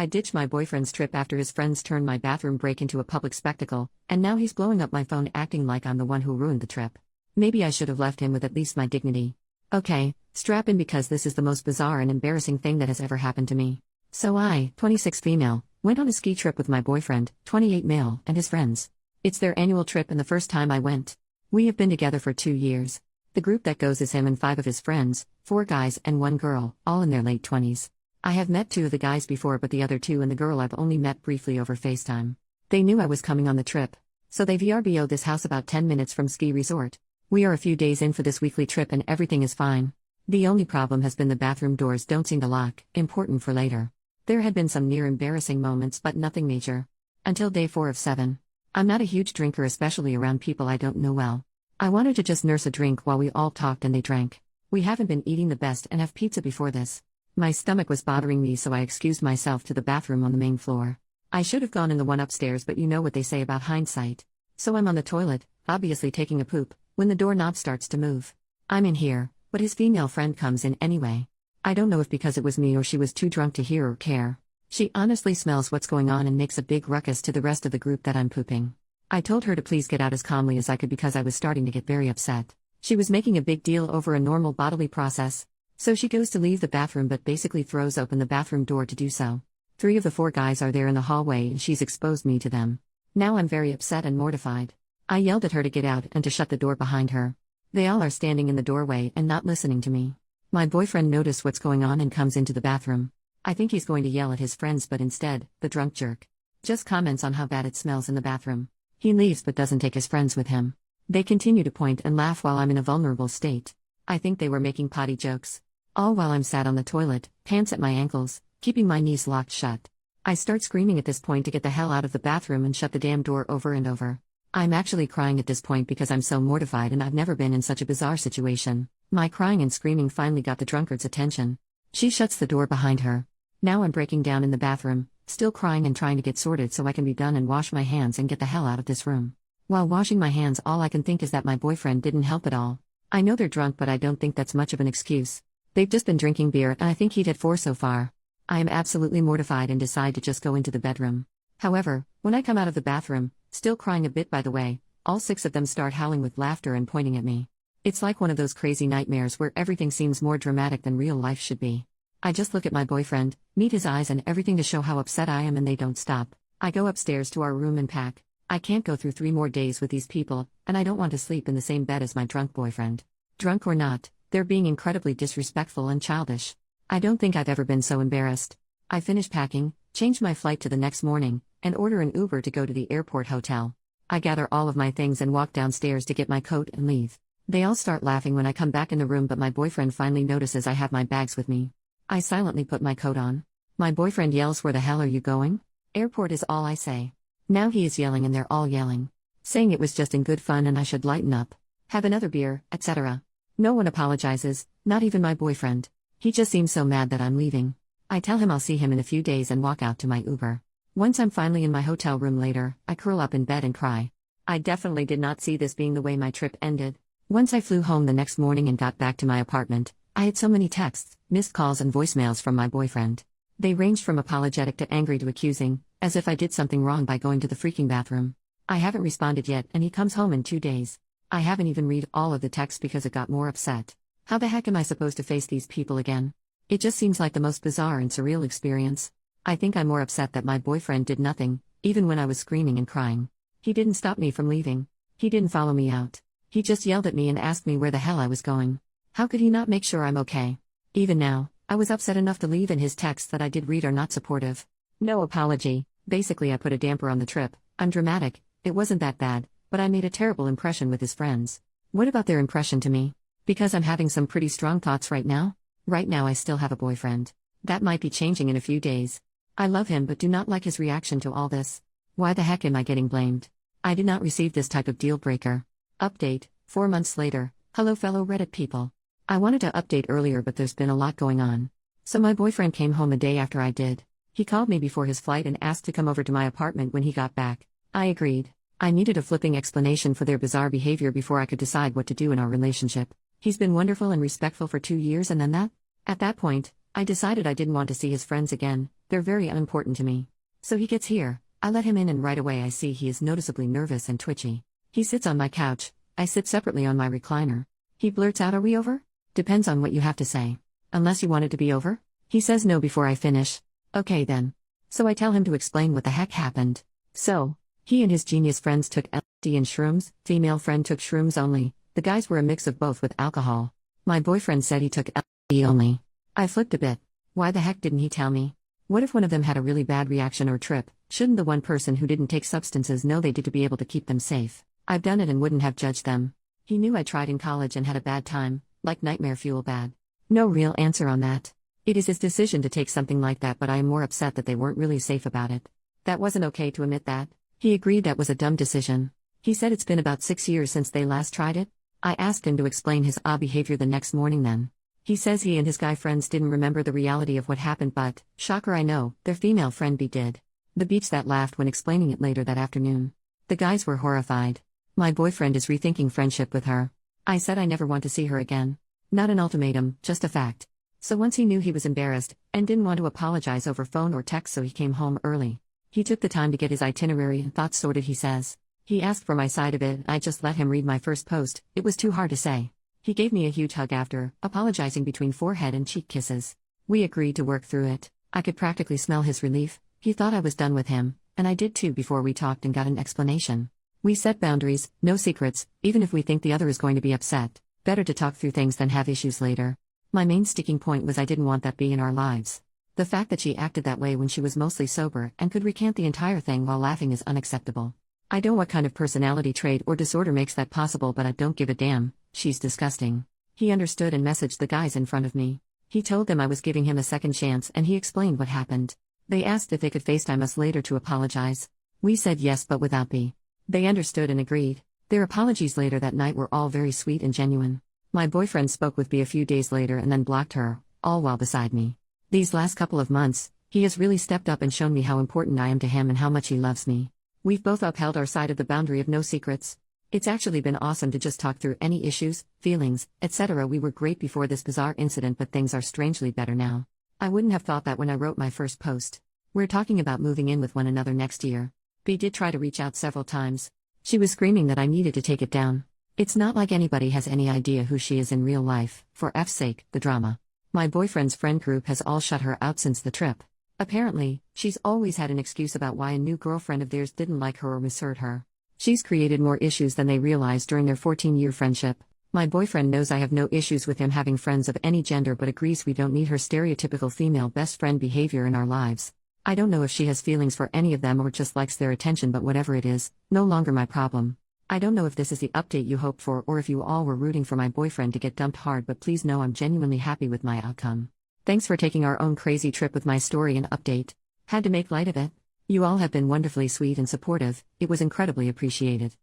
I ditched my boyfriend's trip after his friends turned my bathroom break into a public spectacle, and now he's blowing up my phone acting like I'm the one who ruined the trip. Maybe I should have left him with at least my dignity. Okay, strap in because this is the most bizarre and embarrassing thing that has ever happened to me. So I, 26 female, went on a ski trip with my boyfriend, 28 male, and his friends. It's their annual trip and the first time I went. We have been together for 2 years. The group that goes is him and 5 of his friends, 4 guys and 1 girl, all in their late 20s. I have met 2 of the guys before, but the other 2 and the girl I've only met briefly over FaceTime. They knew I was coming on the trip, so they VRBO'd this house about 10 minutes from ski resort. We are a few days in for this weekly trip and everything is fine. The only problem has been the bathroom doors don't seem to lock, important for later. There had been some near embarrassing moments but nothing major. Until day 4 of 7. I'm not a huge drinker, especially around people I don't know well. I wanted to just nurse a drink while we all talked and they drank. We haven't been eating the best and have pizza before this. My stomach was bothering me, so I excused myself to the bathroom on the main floor. I should have gone in the one upstairs, but you know what they say about hindsight. So I'm on the toilet, obviously taking a poop, when the doorknob starts to move. I'm in here, but his female friend comes in anyway. I don't know if because it was me or she was too drunk to hear or care. She honestly smells what's going on and makes a big ruckus to the rest of the group that I'm pooping. I told her to please get out as calmly as I could because I was starting to get very upset. She was making a big deal over a normal bodily process. So she goes to leave the bathroom but basically throws open the bathroom door to do so. 3 of the 4 guys are there in the hallway and she's exposed me to them. Now I'm very upset and mortified. I yelled at her to get out and to shut the door behind her. They all are standing in the doorway and not listening to me. My boyfriend noticed what's going on and comes into the bathroom. I think he's going to yell at his friends, but instead, the drunk jerk just comments on how bad it smells in the bathroom. He leaves but doesn't take his friends with him. They continue to point and laugh while I'm in a vulnerable state. I think they were making potty jokes. All while I'm sat on the toilet, pants at my ankles, keeping my knees locked shut. I start screaming at this point to get the hell out of the bathroom and shut the damn door over and over. I'm actually crying at this point because I'm so mortified and I've never been in such a bizarre situation. My crying and screaming finally got the drunkard's attention. She shuts the door behind her. Now I'm breaking down in the bathroom, still crying and trying to get sorted so I can be done and wash my hands and get the hell out of this room. While washing my hands, all I can think is that my boyfriend didn't help at all. I know they're drunk, but I don't think that's much of an excuse. They've just been drinking beer and I think he'd had 4 so far. I am absolutely mortified and decide to just go into the bedroom. However, when I come out of the bathroom, still crying a bit by the way, all 6 of them start howling with laughter and pointing at me. It's like one of those crazy nightmares where everything seems more dramatic than real life should be. I just look at my boyfriend, meet his eyes and everything to show how upset I am, and they don't stop. I go upstairs to our room and pack. I can't go through 3 more days with these people, and I don't want to sleep in the same bed as my drunk boyfriend. Drunk or not, they're being incredibly disrespectful and childish. I don't think I've ever been so embarrassed. I finish packing, change my flight to the next morning, and order an Uber to go to the airport hotel. I gather all of my things and walk downstairs to get my coat and leave. They all start laughing when I come back in the room, but my boyfriend finally notices I have my bags with me. I silently put my coat on. My boyfriend yells, "Where the hell are you going?" "Airport" is all I say. Now he is yelling and they're all yelling, saying it was just in good fun and I should lighten up, have another beer, etc. No one apologizes, not even my boyfriend. He just seems so mad that I'm leaving. I tell him I'll see him in a few days and walk out to my Uber. Once I'm finally in my hotel room later, I curl up in bed and cry. I definitely did not see this being the way my trip ended. Once I flew home the next morning and got back to my apartment, I had so many texts, missed calls and voicemails from my boyfriend. They ranged from apologetic to angry to accusing, as if I did something wrong by going to the freaking bathroom. I haven't responded yet and he comes home in 2 days. I haven't even read all of the texts because it got more upset. How the heck am I supposed to face these people again? It just seems like the most bizarre and surreal experience. I think I'm more upset that my boyfriend did nothing, even when I was screaming and crying. He didn't stop me from leaving. He didn't follow me out. He just yelled at me and asked me where the hell I was going. How could he not make sure I'm okay? Even now, I was upset enough to leave, and his texts that I did read are not supportive. No apology. Basically, I put a damper on the trip. I'm dramatic. It wasn't that bad, but I made a terrible impression with his friends. What about their impression to me? Because I'm having some pretty strong thoughts right now? Right now I still have a boyfriend. That might be changing in a few days. I love him but do not like his reaction to all this. Why the heck am I getting blamed? I did not receive this type of deal breaker. Update, 4 months later. Hello fellow Reddit people. I wanted to update earlier but there's been a lot going on. So my boyfriend came home a day after I did. He called me before his flight and asked to come over to my apartment when he got back. I agreed. I needed a flipping explanation for their bizarre behavior before I could decide what to do in our relationship. He's been wonderful and respectful for 2 years, and then that? At that point, I decided I didn't want to see his friends again, They're very unimportant to me. So he gets here, I let him in and right away I see he is noticeably nervous and twitchy. He sits on my couch, I sit separately on my recliner. He blurts out, "Are we over?" "Depends on what you have to say. Unless you want it to be over?" He says no before I finish. "Okay then." So I tell him to explain what the heck happened. So, he and his genius friends took LSD and shrooms, female friend took shrooms only, the guys were a mix of both with alcohol. My boyfriend said he took LSD only. I flipped a bit. Why the heck didn't he tell me? What if one of them had a really bad reaction or trip? Shouldn't the one person who didn't take substances know they did to be able to keep them safe? I've done it and wouldn't have judged them. He knew I tried in college and had a bad time, like nightmare fuel bad. No real answer on that. It is his decision to take something like that, but I am more upset that they weren't really safe about it. That wasn't okay to admit that. He agreed that was a dumb decision. He said it's been about 6 years since they last tried it. I asked him to explain his odd behavior the next morning then. He says he and his guy friends didn't remember the reality of what happened, but, shocker I know, their female friend B did. The beach that laughed when explaining it later that afternoon. The guys were horrified. My boyfriend is rethinking friendship with her. I said I never want to see her again. Not an ultimatum, just a fact. So once he knew he was embarrassed, and didn't want to apologize over phone or text, so he came home early. He took the time to get his itinerary and thoughts sorted, he says. He asked for my side of it, I just let him read my first post, it was too hard to say. He gave me a huge hug after, apologizing between forehead and cheek kisses. We agreed to work through it. I could practically smell his relief. He thought I was done with him, and I did too before we talked and got an explanation. We set boundaries, no secrets, even if we think the other is going to be upset. Better to talk through things than have issues later. My main sticking point was I didn't want that B in our lives. The fact that she acted that way when she was mostly sober and could recant the entire thing while laughing is unacceptable. I don't know what kind of personality trait or disorder makes that possible, but I don't give a damn. She's disgusting. He understood and messaged the guys in front of me. He told them I was giving him a second chance and he explained what happened. They asked if they could FaceTime us later to apologize. We said yes, but without B. They understood and agreed. Their apologies later that night were all very sweet and genuine. My boyfriend spoke with B a few days later and then blocked her, all while beside me. These last couple of months, he has really stepped up and shown me how important I am to him and how much he loves me. We've both upheld our side of the boundary of no secrets. It's actually been awesome to just talk through any issues, feelings, etc. We were great before this bizarre incident, but things are strangely better now. I wouldn't have thought that when I wrote my first post. We're talking about moving in with one another next year. B did try to reach out several times. She was screaming that I needed to take it down. It's not like anybody has any idea who she is in real life, for F's sake, the drama. My boyfriend's friend group has all shut her out since the trip. Apparently, she's always had an excuse about why a new girlfriend of theirs didn't like her or misheard her. She's created more issues than they realized during their 14-year friendship. My boyfriend knows I have no issues with him having friends of any gender, but agrees we don't need her stereotypical female best friend behavior in our lives. I don't know if she has feelings for any of them or just likes their attention, but whatever it is, no longer my problem. I don't know if this is the update you hoped for or if you all were rooting for my boyfriend to get dumped hard, but please know I'm genuinely happy with my outcome. Thanks for taking our own crazy trip with my story and update. Had to make light of it. You all have been wonderfully sweet and supportive, it was incredibly appreciated.